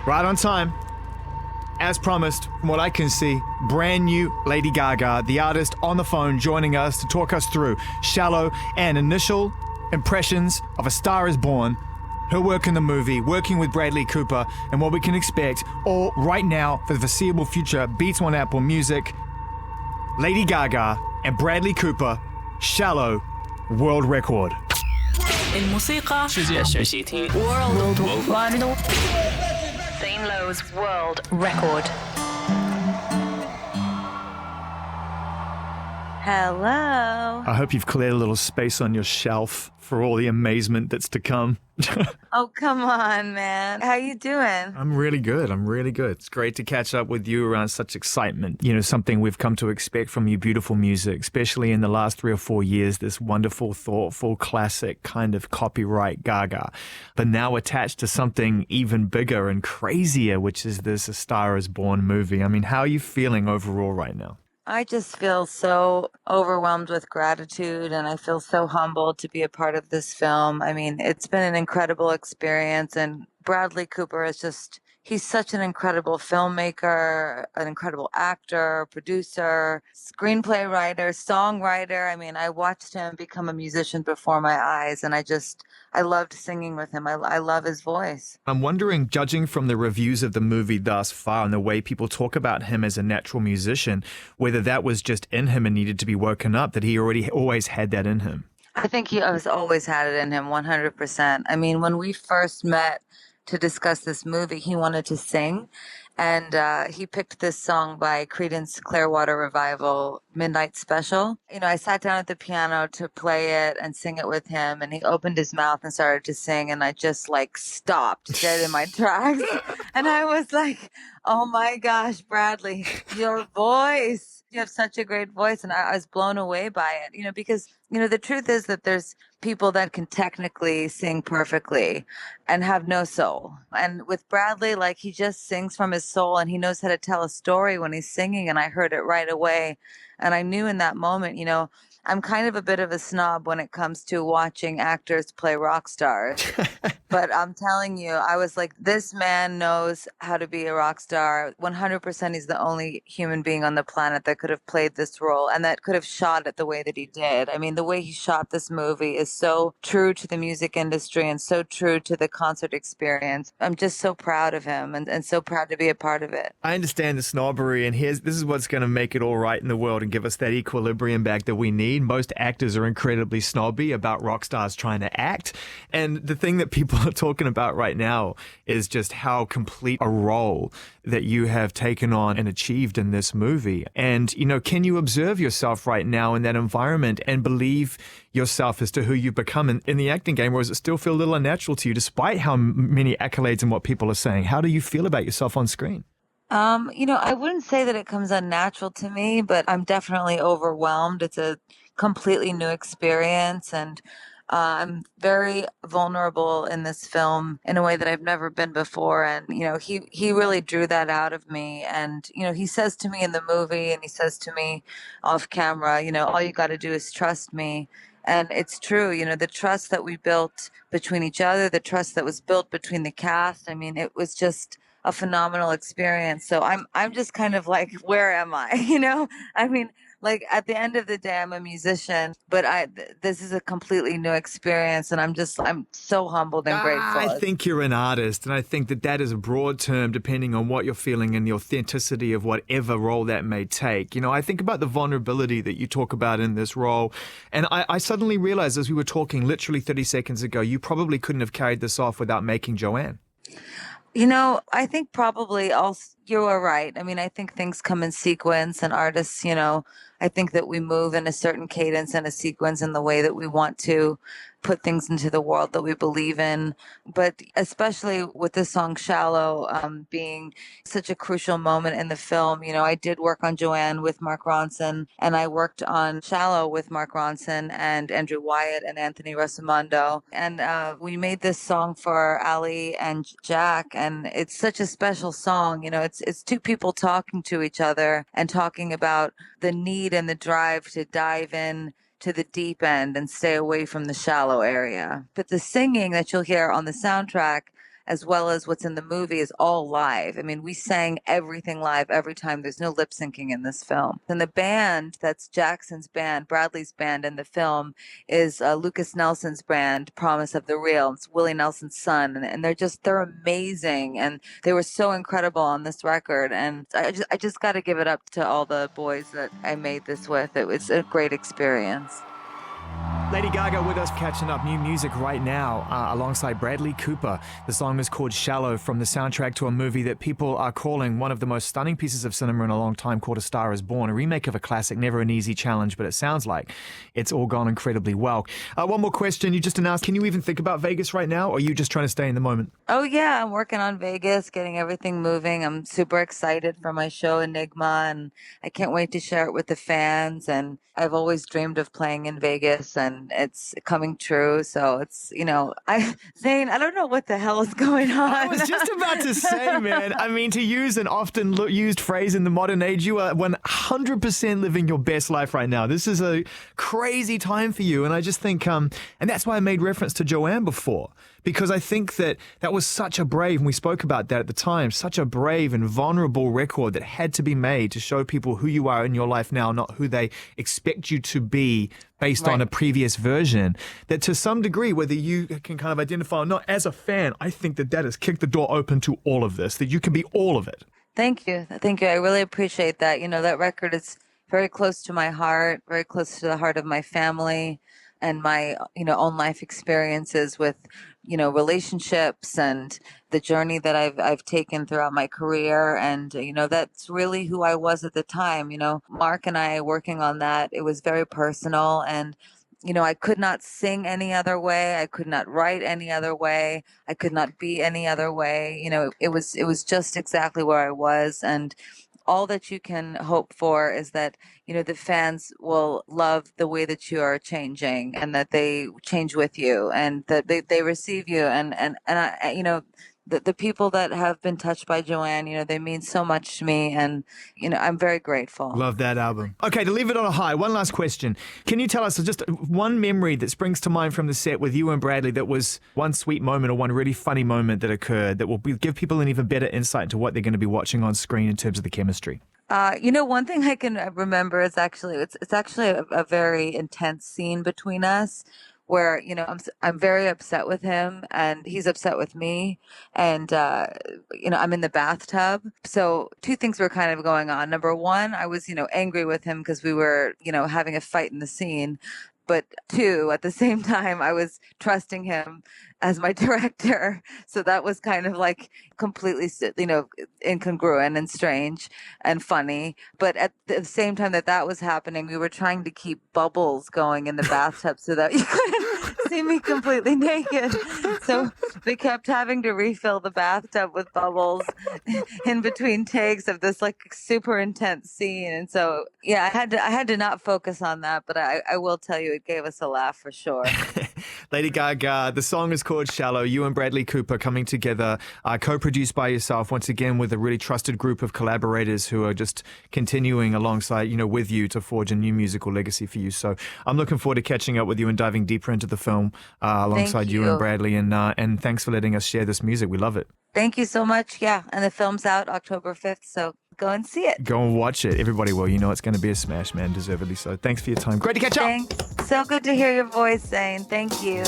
Right on time. As promised, from what I can see, brand new Lady Gaga, the artist on the phone joining us to talk us through Shallow and initial impressions of A Star Is Born, her work in the movie, working with Bradley Cooper, and what we can expect all right now for the foreseeable future. Beats on Apple Music, Lady Gaga and Bradley Cooper, Shallow, world record. الموسيقى worldwide. Zane Lowe's world record. Hello. I hope you've cleared a little space on your shelf for all the amazement that's to come. Oh, come on, man. How you doing? I'm really good. It's great to catch up with you around such excitement. You know, something we've come to expect from you, beautiful music, especially in the last 3 or 4 years, this wonderful, thoughtful, classic kind of copyright Gaga. But now attached to something even bigger and crazier, which is this A Star Is Born movie. I mean, how are you feeling overall right now? I just feel so overwhelmed with gratitude, and I feel so humbled to be a part of this film. I mean, it's been an incredible experience, and Bradley Cooper is just, he's such an incredible filmmaker, an incredible actor, producer, screenplay writer, songwriter. I mean, I watched him become a musician before my eyes, and I loved singing with him. I love his voice. I'm wondering, judging from the reviews of the movie thus far and the way people talk about him as a natural musician, whether that was just in him and needed to be woken up, that he always had that in him. I think he has always had it in him, 100%. I mean, when we first met to discuss this movie, he wanted to sing, and he picked this song by Creedence Clearwater Revival, Midnight Special. You know, I sat down at the piano to play it and sing it with him, and he opened his mouth and started to sing, and I just stopped dead in my tracks. And I was like, oh my gosh, Bradley, your voice. You have such a great voice. And I was blown away by it, you know, because, you know, the truth is that there's people that can technically sing perfectly and have no soul. And with Bradley, he just sings from his soul, and he knows how to tell a story when he's singing. And I heard it right away. And I knew in that moment, you know, I'm kind of a bit of a snob when it comes to watching actors play rock stars. But I'm telling you, I was like, this man knows how to be a rock star. 100% he's the only human being on the planet that could have played this role and that could have shot it the way that he did. I mean, the way he shot this movie is so true to the music industry and so true to the concert experience. I'm just so proud of him and so proud to be a part of it. I understand the snobbery, and this is what's going to make it all right in the world and give us that equilibrium back that we need. Most actors are incredibly snobby about rock stars trying to act. And the thing that people are talking about right now is just how complete a role that you have taken on and achieved in this movie. And, you know, can you observe yourself right now in that environment and believe yourself as to who you've become in the acting game, or does it still feel a little unnatural to you despite how many accolades and what people are saying? How do you feel about yourself on screen? You know, I wouldn't say that it comes unnatural to me, but I'm definitely overwhelmed. It's a completely new experience, and I'm very vulnerable in this film in a way that I've never been before. And, you know, he really drew that out of me. And, you know, he says to me in the movie, and he says to me off camera, you know, all you got to do is trust me. And it's true, you know, the trust that we built between each other, the trust that was built between the cast. I mean, it was just a phenomenal experience. So I'm just kind of like, where am I? You know, I mean, at the end of the day, I'm a musician, but this is a completely new experience, and I'm so humbled and grateful. I think you're an artist, and I think that is a broad term depending on what you're feeling and the authenticity of whatever role that may take. You know, I think about the vulnerability that you talk about in this role, and I suddenly realized as we were talking literally 30 seconds ago, you probably couldn't have carried this off without making Joanne. You know, I think probably you are right. I mean, I think things come in sequence, and artists, you know, I think that we move in a certain cadence and a sequence in the way that we want to put things into the world that we believe in. But especially with the song Shallow being such a crucial moment in the film, you know, I did work on Joanne with Mark Ronson, and I worked on Shallow with Mark Ronson and Andrew Wyatt and Anthony Rosamondo. And we made this song for Ali and Jack, and it's such a special song. You know, it's two people talking to each other and talking about the need and the drive to dive in to the deep end and stay away from the shallow area. But the singing that you'll hear on the soundtrack as well as what's in the movie is all live. I mean, we sang everything live every time. There's no lip syncing in this film. And the band, that's Jackson's band, Bradley's band in the film, is Lucas Nelson's band, Promise of the Real. It's Willie Nelson's son. And they're amazing. And they were so incredible on this record. And I just got to give it up to all the boys that I made this with. It was a great experience. Lady Gaga with us, catching up new music right now alongside Bradley Cooper. The song is called Shallow, from the soundtrack to a movie that people are calling one of the most stunning pieces of cinema in a long time, called A Star is Born, a remake of a classic, never an easy challenge, but it sounds like it's all gone incredibly well. One more question. You just announced, can you even think about Vegas right now, or are you just trying to stay in the moment? Oh, yeah, I'm working on Vegas, getting everything moving. I'm super excited for my show, Enigma, and I can't wait to share it with the fans. And I've always dreamed of playing in Vegas, and it's coming true. So it's, Zane, I don't know what the hell is going on. I was just about to say, man, I mean, to use an often used phrase in the modern age, you are 100% living your best life right now. This is a crazy time for you. And I just think, and that's why I made reference to Joanne before, because I think that was such a brave, and we spoke about that at the time, such a brave and vulnerable record that had to be made to show people who you are in your life now, not who they expect you to be based on a previous version. That to some degree, whether you can kind of identify or not, as a fan, I think that has kicked the door open to all of this, that you can be all of it. Thank you. Thank you. I really appreciate that. That record is very close to my heart, very close to the heart of my family and my, own life experiences with, relationships and the journey that I've taken throughout my career. And, that's really who I was at the time. Mark and I working on that, it was very personal. And, I could not sing any other way. I could not write any other way. I could not be any other way. It was just exactly where I was. And all that you can hope for is that, the fans will love the way that you are changing, and that they change with you, and that they receive you. And I, the people that have been touched by Joanne, they mean so much to me, and, I'm very grateful. Love that album. Okay, to leave it on a high, one last question. Can you tell us just one memory that springs to mind from the set with you and Bradley that was one sweet moment or one really funny moment that occurred that will give people an even better insight into what they're going to be watching on screen in terms of the chemistry? One thing I can remember is it's actually a very intense scene between us, where I'm very upset with him and he's upset with me, and I'm in the bathtub. So two things were kind of going on. Number one, I was angry with him because we were having a fight in the scene. But two, at the same time, I was trusting him as my director. So that was kind of like completely, incongruent and strange and funny. But at the same time that was happening, we were trying to keep bubbles going in the bathtub so that you couldn't see me completely naked. So we kept having to refill the bathtub with bubbles in between takes of this like super intense scene. And so, yeah, I had to not focus on that, but I will tell you, it gave us a laugh for sure. Lady Gaga, the song is called Shallow. You and Bradley Cooper coming together, co-produced by yourself, once again with a really trusted group of collaborators who are just continuing alongside, with you to forge a new musical legacy for you. So I'm looking forward to catching up with you and diving deeper into the film alongside you and Bradley. And thanks for letting us share this music. We love it. Thank you so much. Yeah, and the film's out October 5th, so go and see it. Go and watch it. Everybody will. It's going to be a smash, man, deservedly so. Thanks for your time. Great to catch up. Thanks. So good to hear your voice, Zane. Thank you.